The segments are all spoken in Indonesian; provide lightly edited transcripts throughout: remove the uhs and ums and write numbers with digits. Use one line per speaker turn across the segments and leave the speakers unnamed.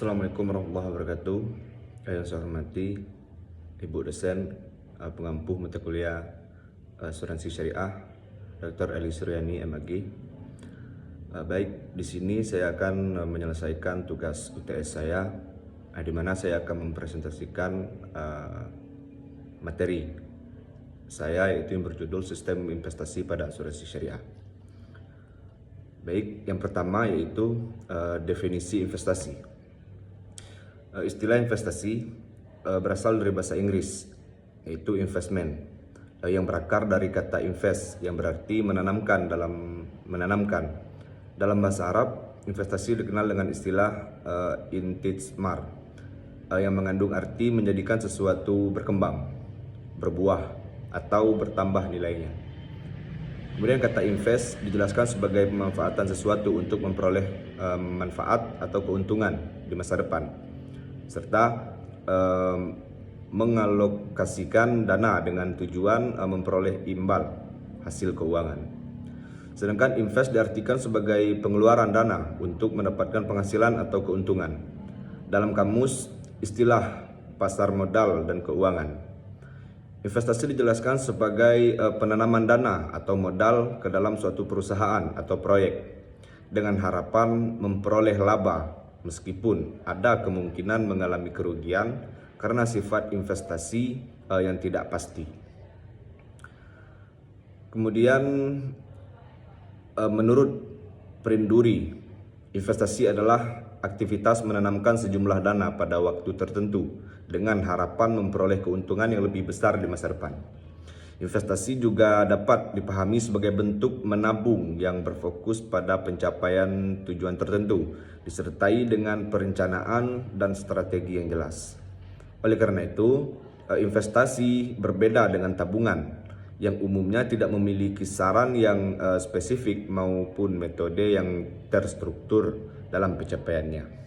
Assalamualaikum warahmatullahi wabarakatuh. Yang saya hormati Ibu dosen pengampu mata kuliah Asuransi Syariah Dr. Eli Suryani MAG. Baik, di sini saya akan menyelesaikan tugas UTS saya, di mana saya akan mempresentasikan materi saya, yaitu yang berjudul Sistem Investasi pada Asuransi Syariah. Baik, yang pertama yaitu definisi investasi. Istilah investasi berasal dari bahasa Inggris, yaitu investment, yang berakar dari kata invest yang berarti menanamkan. Dalam bahasa Arab, investasi dikenal dengan istilah intithmar, yang mengandung arti menjadikan sesuatu berkembang, berbuah, atau bertambah nilainya. Kemudian kata invest dijelaskan sebagai pemanfaatan sesuatu untuk memperoleh manfaat atau keuntungan di masa depan, serta mengalokasikan dana dengan tujuan memperoleh imbal hasil keuangan. Sedangkan invest diartikan sebagai pengeluaran dana untuk mendapatkan penghasilan atau keuntungan. Dalam kamus istilah pasar modal dan keuangan, investasi dijelaskan sebagai penanaman dana atau modal ke dalam suatu perusahaan atau proyek dengan harapan memperoleh laba, meskipun ada kemungkinan mengalami kerugian karena sifat investasi yang tidak pasti. Kemudian menurut Prinduri, investasi adalah aktivitas menanamkan sejumlah dana pada waktu tertentu dengan harapan memperoleh keuntungan yang lebih besar di masa depan. Investasi juga dapat dipahami sebagai bentuk menabung yang berfokus pada pencapaian tujuan tertentu, disertai dengan perencanaan dan strategi yang jelas. Oleh karena itu, investasi berbeda dengan tabungan yang umumnya tidak memiliki saran yang spesifik maupun metode yang terstruktur dalam pencapaiannya.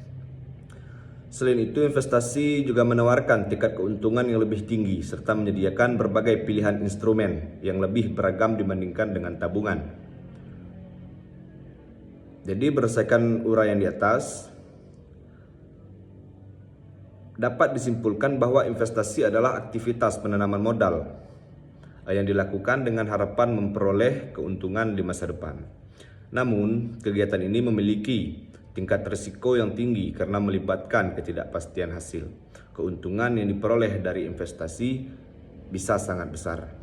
Selain itu, investasi juga menawarkan tingkat keuntungan yang lebih tinggi serta menyediakan berbagai pilihan instrumen yang lebih beragam dibandingkan dengan tabungan. Jadi berdasarkan uraian di atas, dapat disimpulkan bahwa investasi adalah aktivitas penanaman modal yang dilakukan dengan harapan memperoleh keuntungan di masa depan. Namun, kegiatan ini memiliki tingkat risiko yang tinggi karena melibatkan ketidakpastian hasil. Keuntungan yang diperoleh dari investasi bisa sangat besar.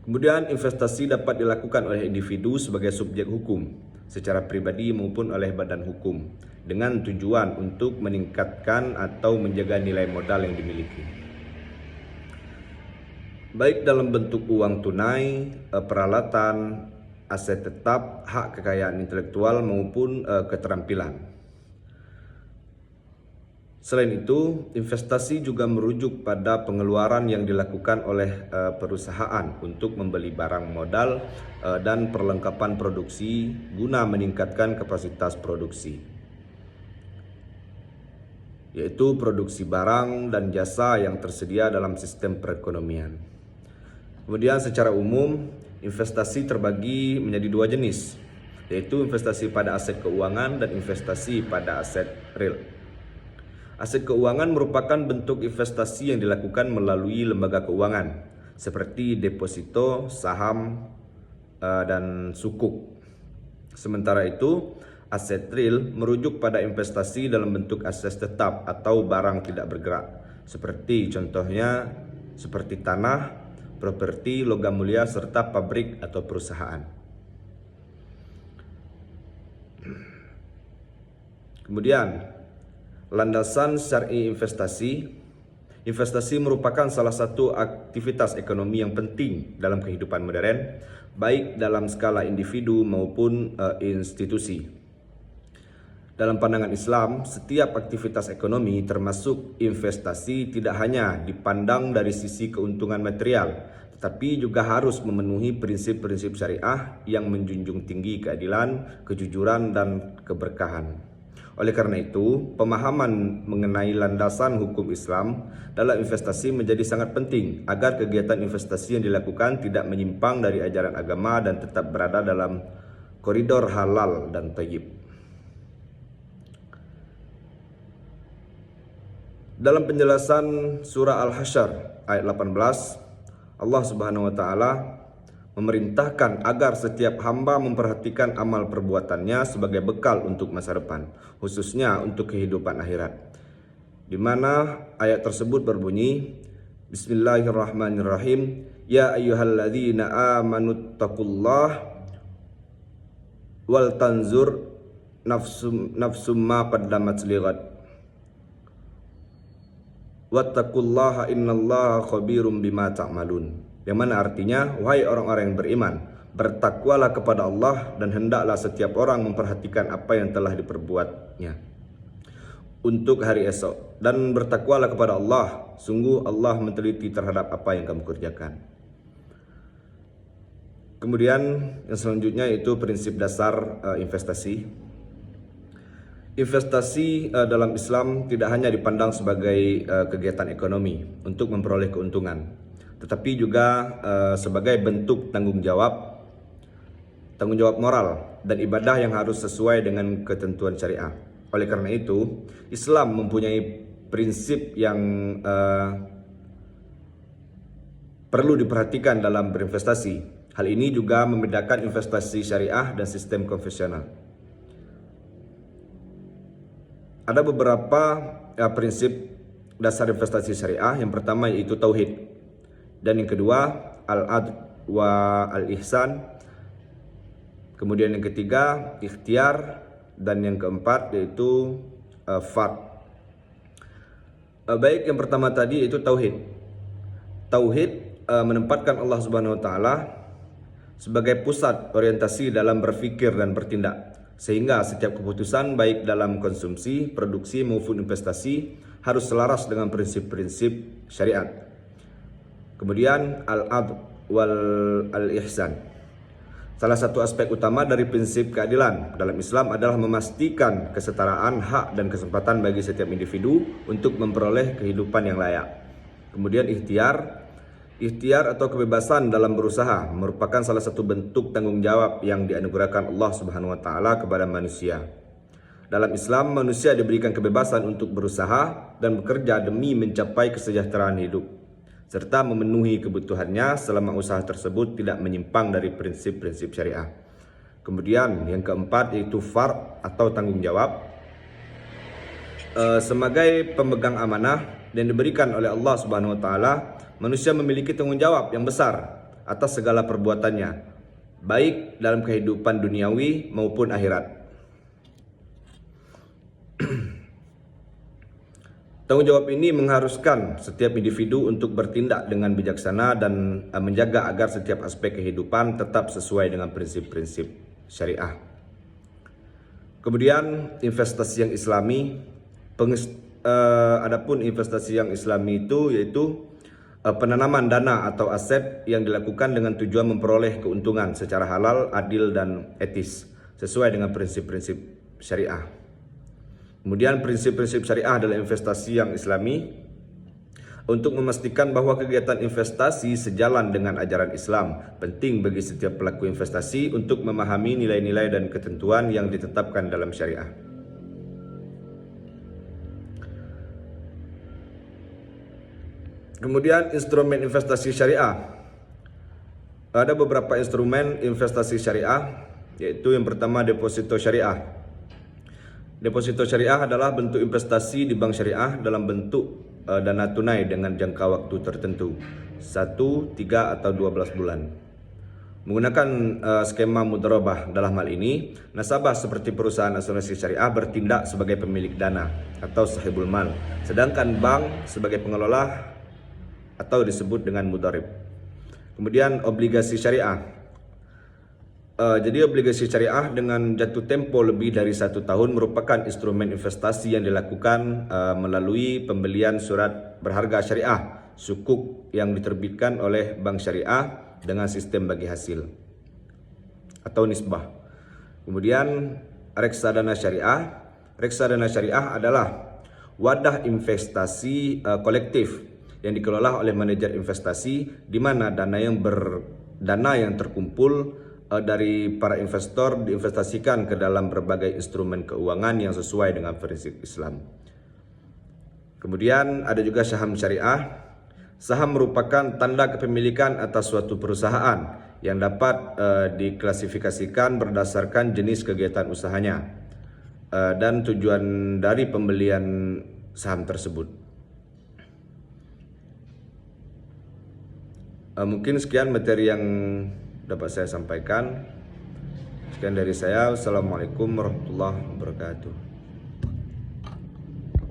Kemudian, investasi dapat dilakukan oleh individu sebagai subjek hukum, secara pribadi maupun oleh badan hukum, dengan tujuan untuk meningkatkan atau menjaga nilai modal yang dimiliki, baik dalam bentuk uang tunai, peralatan, aset tetap, hak kekayaan intelektual maupun keterampilan. Selain itu, investasi juga merujuk pada pengeluaran yang dilakukan oleh perusahaan untuk membeli barang modal dan perlengkapan produksi guna meningkatkan kapasitas produksi, yaitu produksi barang dan jasa yang tersedia dalam sistem perekonomian. Kemudian secara umum, investasi terbagi menjadi dua jenis, yaitu investasi pada aset keuangan dan investasi pada aset real. Aset keuangan merupakan bentuk investasi yang dilakukan melalui lembaga keuangan, seperti deposito, saham, dan sukuk. Sementara itu, aset real merujuk pada investasi dalam bentuk aset tetap atau barang tidak bergerak, seperti contohnya seperti tanah, properti, logam mulia, serta pabrik atau perusahaan. Kemudian, landasan syar'i investasi. Investasi merupakan salah satu aktivitas ekonomi yang penting dalam kehidupan modern, baik dalam skala individu maupun institusi. Dalam pandangan Islam, setiap aktivitas ekonomi termasuk investasi tidak hanya dipandang dari sisi keuntungan material, tetapi juga harus memenuhi prinsip-prinsip syariah yang menjunjung tinggi keadilan, kejujuran, dan keberkahan. Oleh karena itu, pemahaman mengenai landasan hukum Islam dalam investasi menjadi sangat penting agar kegiatan investasi yang dilakukan tidak menyimpang dari ajaran agama dan tetap berada dalam koridor halal dan thayyib. Dalam penjelasan surah Al-Hasyr ayat 18, Allah Subhanahu wa taala memerintahkan agar setiap hamba memperhatikan amal perbuatannya sebagai bekal untuk masa depan, khususnya untuk kehidupan akhirat. Di mana ayat tersebut berbunyi, Bismillahirrahmanirrahim, Ya ayyuhalladzina amanu taqullah wal tanzur nafsum ma qaddamat lighad wattaqullaha innallaha khabirum bima ta'malun. Yang mana artinya, wahai orang-orang yang beriman, bertakwalah kepada Allah dan hendaklah setiap orang memperhatikan apa yang telah diperbuatnya untuk hari esok, dan bertakwalah kepada Allah, sungguh Allah meneliti terhadap apa yang kamu kerjakan. Kemudian yang selanjutnya itu prinsip dasar investasi. Investasi dalam Islam tidak hanya dipandang sebagai kegiatan ekonomi untuk memperoleh keuntungan, tetapi juga sebagai bentuk tanggung jawab moral dan ibadah yang harus sesuai dengan ketentuan syariah. Oleh karena itu, Islam mempunyai prinsip yang perlu diperhatikan dalam berinvestasi. Hal ini juga membedakan investasi syariah dan sistem konvensional. Ada beberapa prinsip dasar investasi syariah. Yang pertama yaitu tauhid, dan yang kedua al-adl wa al-ihsan. Kemudian yang ketiga ikhtiar, dan yang keempat yaitu fard. Baik, yang pertama tadi yaitu tauhid. Tauhid menempatkan Allah Subhanahu wa taala sebagai pusat orientasi dalam berpikir dan bertindak, sehingga setiap keputusan baik dalam konsumsi, produksi maupun investasi harus selaras dengan prinsip-prinsip syariat. Kemudian al-adl wal al-ihsan. Salah satu aspek utama dari prinsip keadilan dalam Islam adalah memastikan kesetaraan hak dan kesempatan bagi setiap individu untuk memperoleh kehidupan yang layak. Kemudian Ikhtiar atau kebebasan dalam berusaha merupakan salah satu bentuk tanggung jawab yang dianugerahkan Allah Subhanahu wa taala kepada manusia. Dalam Islam, manusia diberikan kebebasan untuk berusaha dan bekerja demi mencapai kesejahteraan hidup, serta memenuhi kebutuhannya selama usaha tersebut tidak menyimpang dari prinsip-prinsip syariah. Kemudian yang keempat yaitu fard atau tanggung jawab. Sebagai pemegang amanah yang diberikan oleh Allah Subhanahu wa taala, manusia memiliki tanggung jawab yang besar atas segala perbuatannya, baik dalam kehidupan duniawi maupun akhirat. Tanggung jawab ini mengharuskan setiap individu untuk bertindak dengan bijaksana dan menjaga agar setiap aspek kehidupan tetap sesuai dengan prinsip-prinsip syariah. Kemudian investasi yang Islami. Adapun investasi yang Islami itu yaitu penanaman dana atau aset yang dilakukan dengan tujuan memperoleh keuntungan secara halal, adil, dan etis sesuai dengan prinsip-prinsip syariah. Kemudian prinsip-prinsip syariah adalah investasi yang Islami untuk memastikan bahwa kegiatan investasi sejalan dengan ajaran Islam. Penting bagi setiap pelaku investasi untuk memahami nilai-nilai dan ketentuan yang ditetapkan dalam syariah. Kemudian instrumen investasi syariah. Ada beberapa instrumen investasi syariah, yaitu yang pertama deposito syariah. Deposito syariah adalah bentuk investasi di bank syariah dalam bentuk dana tunai dengan jangka waktu tertentu, 1, 3, atau 12 bulan. Menggunakan skema mudharabah. Dalam hal ini, nasabah seperti perusahaan asuransi syariah bertindak sebagai pemilik dana atau sahibul mal, sedangkan bank sebagai pengelola atau disebut dengan mudharib. Kemudian obligasi syariah. Jadi obligasi syariah dengan jatuh tempo lebih dari 1 tahun merupakan instrumen investasi yang dilakukan melalui pembelian surat berharga syariah sukuk yang diterbitkan oleh bank syariah dengan sistem bagi hasil atau nisbah. Kemudian reksadana syariah. Reksadana syariah adalah wadah investasi kolektif yang dikelola oleh manajer investasi, di mana dana yang terkumpul dari para investor diinvestasikan ke dalam berbagai instrumen keuangan yang sesuai dengan prinsip Islam. Kemudian ada juga saham syariah. Saham merupakan tanda kepemilikan atas suatu perusahaan yang dapat diklasifikasikan berdasarkan jenis kegiatan usahanya dan tujuan dari pembelian saham tersebut. Mungkin sekian materi yang dapat saya sampaikan. Sekian dari saya. Wassalamualaikum warahmatullahi wabarakatuh.